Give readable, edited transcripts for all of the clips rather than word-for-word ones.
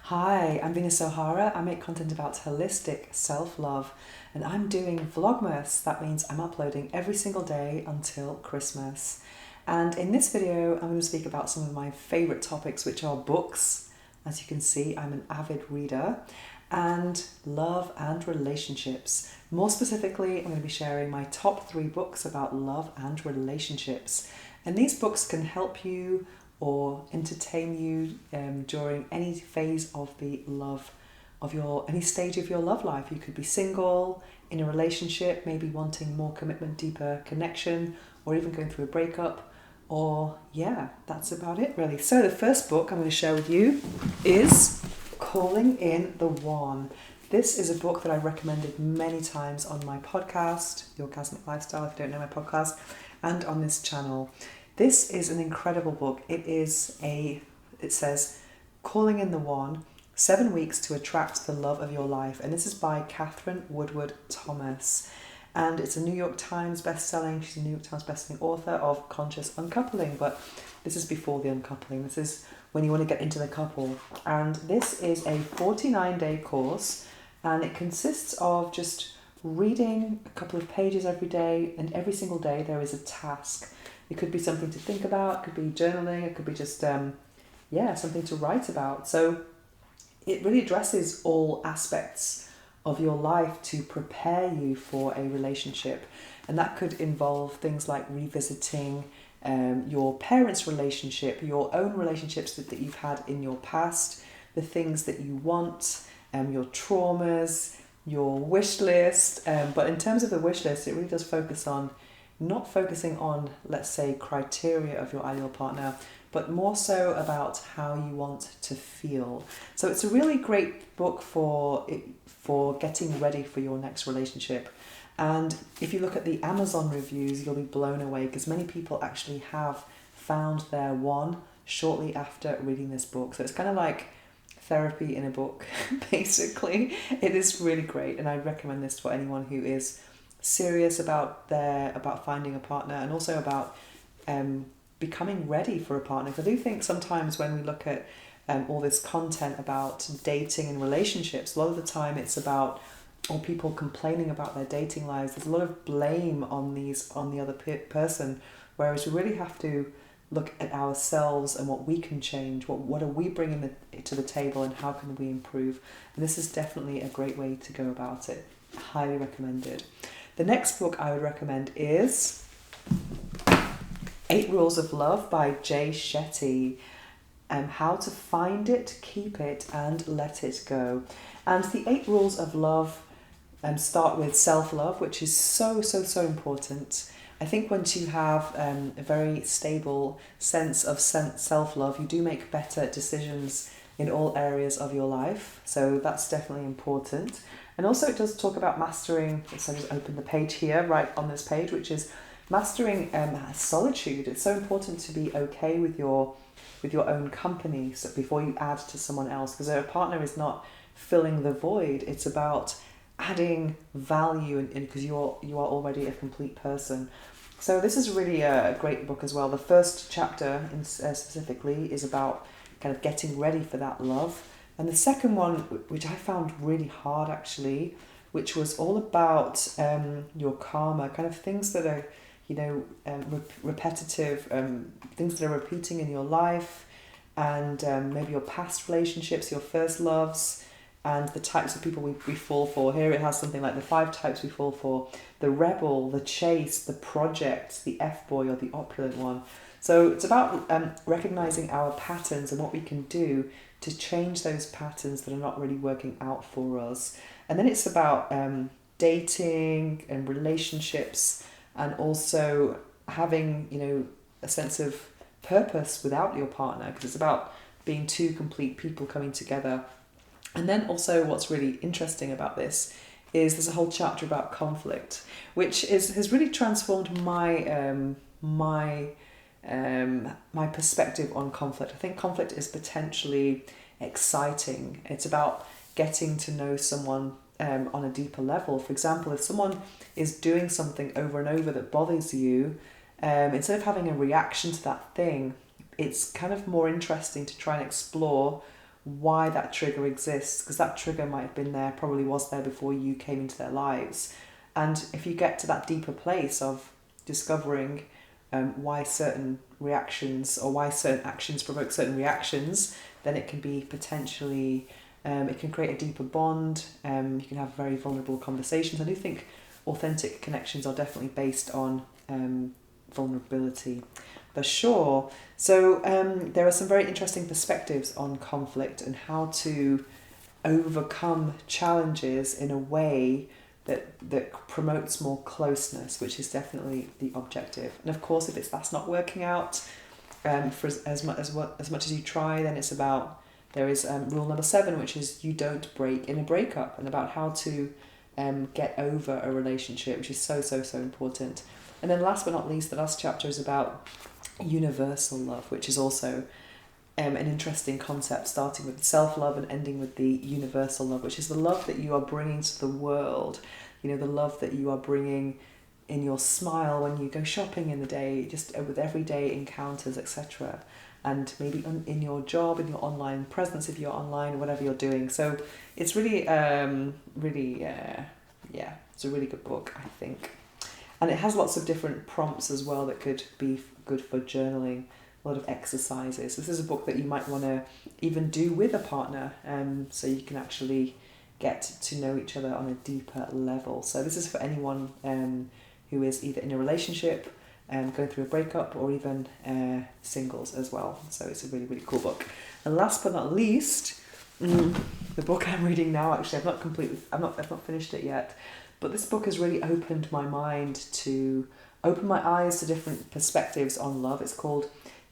Hi, I'm Venus O'Hara. I make content about holistic self-love and I'm doing Vlogmas. That means I'm uploading every single day until Christmas. And in this video, I'm going to speak about some of my favorite topics, which are books. As you can see, I'm an avid reader, and love and relationships. More specifically, I'm going to be sharing my top 3 books about love and relationships. And these books can help you or entertain you during any phase of the love of any stage of your love life. You could be single, in a relationship, maybe wanting more commitment, deeper connection, or even going through a breakup. Or yeah, that's about it really. So the first book I'm going to share with you is Calling in the One. This is a book that I've recommended many times on my podcast, The Orgasmic Lifestyle, if you don't know my podcast, and on this channel. This is an incredible book. It says, Calling in the One, 7 Weeks to Attract the Love of Your Life. And this is by Katherine Woodward Thomas. And it's a New York Times bestselling. She's a New York Times bestselling author of Conscious Uncoupling, but this is before the uncoupling. This is when you want to get into the couple. And this is a 49-day course, and it consists of just reading a couple of pages every day, and every single day there is a task. It could be something to think about, it could be journaling, it could be just, something to write about. So it really addresses all aspects of your life to prepare you for a relationship. And that could involve things like revisiting your parents' relationship, your own relationships that you've had in your past, the things that you want, your traumas, your wish list. But in terms of the wish list, it really does focus on not focusing on, let's say, criteria of your ideal partner, but more so about how you want to feel. So it's a really great book for getting ready for your next relationship. And if you look at the Amazon reviews, you'll be blown away because many people actually have found their one shortly after reading this book. So it's kind of like therapy in a book, basically. It is really great, and I recommend this for anyone who is serious about finding a partner, and also about becoming ready for a partner. Because I do think sometimes when we look at all this content about dating and relationships, a lot of the time it's about people complaining about their dating lives. There's a lot of blame on the other person, whereas we really have to look at ourselves and what we can change. What are we bringing to the table, and how can we improve? And this is definitely a great way to go about it. Highly recommended. The next book I would recommend is 8 Rules of Love by Jay Shetty. How to find it, keep it, and let it go. And the 8 Rules of Love start with self-love, which is so important. I think once you have a very stable sense of self-love, you do make better decisions in all areas of your life. So that's definitely important. And also it does talk about mastering, so I just open the page here, right on this page, which is mastering solitude. It's so important to be okay with your own company before you add to someone else, because a partner is not filling the void. It's about adding value, and because you are already a complete person. So this is really a great book as well. The first chapter specifically is about kind of getting ready for that love. And the second one, which I found really hard actually, which was all about your karma, kind of things that are, repetitive, things that are repeating in your life, and maybe your past relationships, your first loves, and the types of people we fall for. Here it has something like the 5 types we fall for: the rebel, the chase, the project, the F-boy, or the opulent one. So it's about recognizing our patterns and what we can do to change those patterns that are not really working out for us. And then it's about dating and relationships, and also having, a sense of purpose without your partner, because it's about being 2 complete people coming together. And then also what's really interesting about this is there's a whole chapter about conflict, which has really transformed my perspective on conflict. I think conflict is potentially exciting. It's about getting to know someone on a deeper level. For example, if someone is doing something over and over that bothers you, instead of having a reaction to that thing, it's kind of more interesting to try and explore why that trigger exists, because that trigger might have been there, probably was there before you came into their lives. And if you get to that deeper place of discovering why certain reactions or why certain actions provoke certain reactions, then it can be potentially, it can create a deeper bond. You can have very vulnerable conversations. I do think authentic connections are definitely based on vulnerability, for sure. So there are some very interesting perspectives on conflict and how to overcome challenges in a way that promotes more closeness, which is definitely the objective. And of course, if that's not working out for as much as you try, then it's about, there is rule number 7, which is you don't break in a breakup, and about how to get over a relationship, which is so important. And then last but not least, the last chapter is about universal love, which is also an interesting concept, starting with self-love and ending with the universal love, which is the love that you are bringing to the world. You know, the love that you are bringing in your smile when you go shopping in the day, just with everyday encounters, etc. And maybe in your job, in your online presence, if you're online, whatever you're doing. So it's really, it's a really good book, I think. And it has lots of different prompts as well that could be good for journaling, a lot of exercises. This is a book that you might want to even do with a partner, so you can actually get to know each other on a deeper level. So this is for anyone who is either in a relationship, going through a breakup, or even singles as well. So it's a really cool book. And last but not least, the book I'm reading now, actually I've not finished it yet, but this book has really opened my mind to open my eyes to different perspectives on love. It's called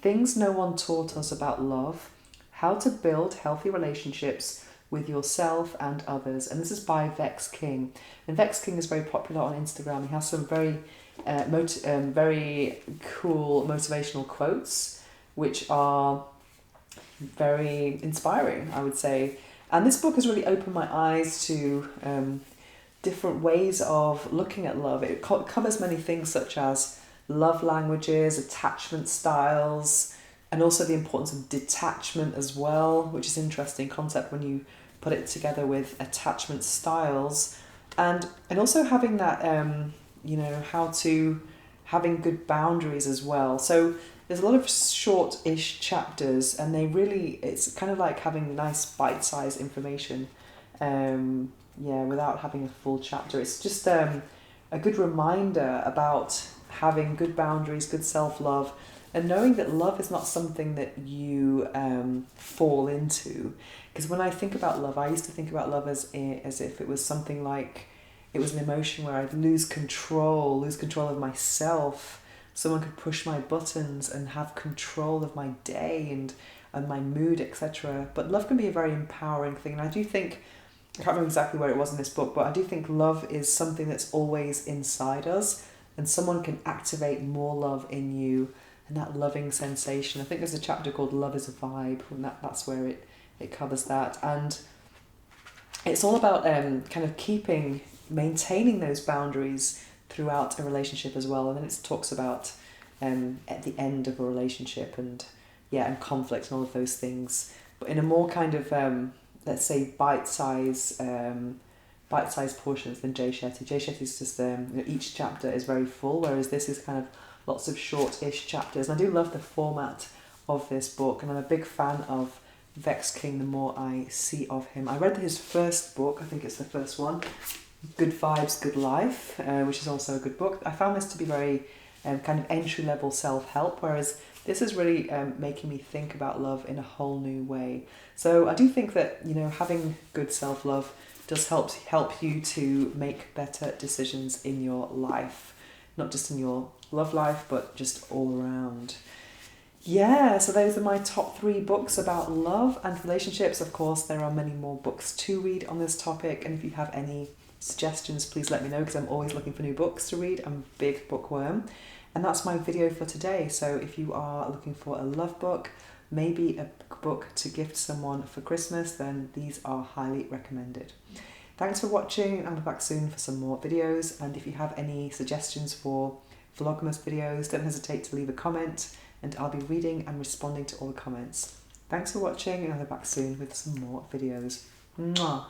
Things No One Taught Us About Love: How to Build Healthy Relationships with Yourself and Others. And this is by Vex King. And Vex King is very popular on Instagram. He has some very cool motivational quotes, which are very inspiring, I would say. And this book has really opened my eyes to different ways of looking at love. It covers many things such as love languages, attachment styles, and also the importance of detachment as well, which is an interesting concept when you put it together with attachment styles, and also having that having good boundaries as well. So there's a lot of short-ish chapters, and it's kind of like having nice bite-sized information without having a full chapter. It's just a good reminder about having good boundaries, good self-love, and knowing that love is not something that you fall into. Because when I think about love, I used to think about love as if it was something like, it was an emotion where I'd lose control of myself. Someone could push my buttons and have control of my day and my mood, etc. But love can be a very empowering thing. And I do think, I can't remember exactly where it was in this book, but I do think love is something that's always inside us, and someone can activate more love in you, and that loving sensation. I think there's a chapter called Love is a Vibe, and that's where it covers that. And it's all about kind of maintaining those boundaries throughout a relationship as well. And then it talks about at the end of a relationship and conflict and all of those things, but in a more kind of let's say bite-sized portions than Jay Shetty. Jay Shetty's just each chapter is very full, whereas this is kind of lots of short-ish chapters. And I do love the format of this book, and I'm a big fan of Vex King the more I see of him. I read his first book, I think it's the first one, Good Vibes, Good Life, which is also a good book. I found this to be very kind of entry-level self-help, whereas this is really making me think about love in a whole new way. So I do think that, having good self-love does help you to make better decisions in your life, not just in your love life, but just all around. Yeah, so those are my top 3 books about love and relationships. Of course, there are many more books to read on this topic, and if you have any suggestions, please let me know, because I'm always looking for new books to read. I'm a big bookworm. And that's my video for today. So if you are looking for a love book, maybe a book to gift someone for Christmas, then these are highly recommended. Thanks for watching. I'll be back soon for some more videos. And if you have any suggestions for Vlogmas videos, don't hesitate to leave a comment, and I'll be reading and responding to all the comments. Thanks for watching, and I'll be back soon with some more videos. Mwah!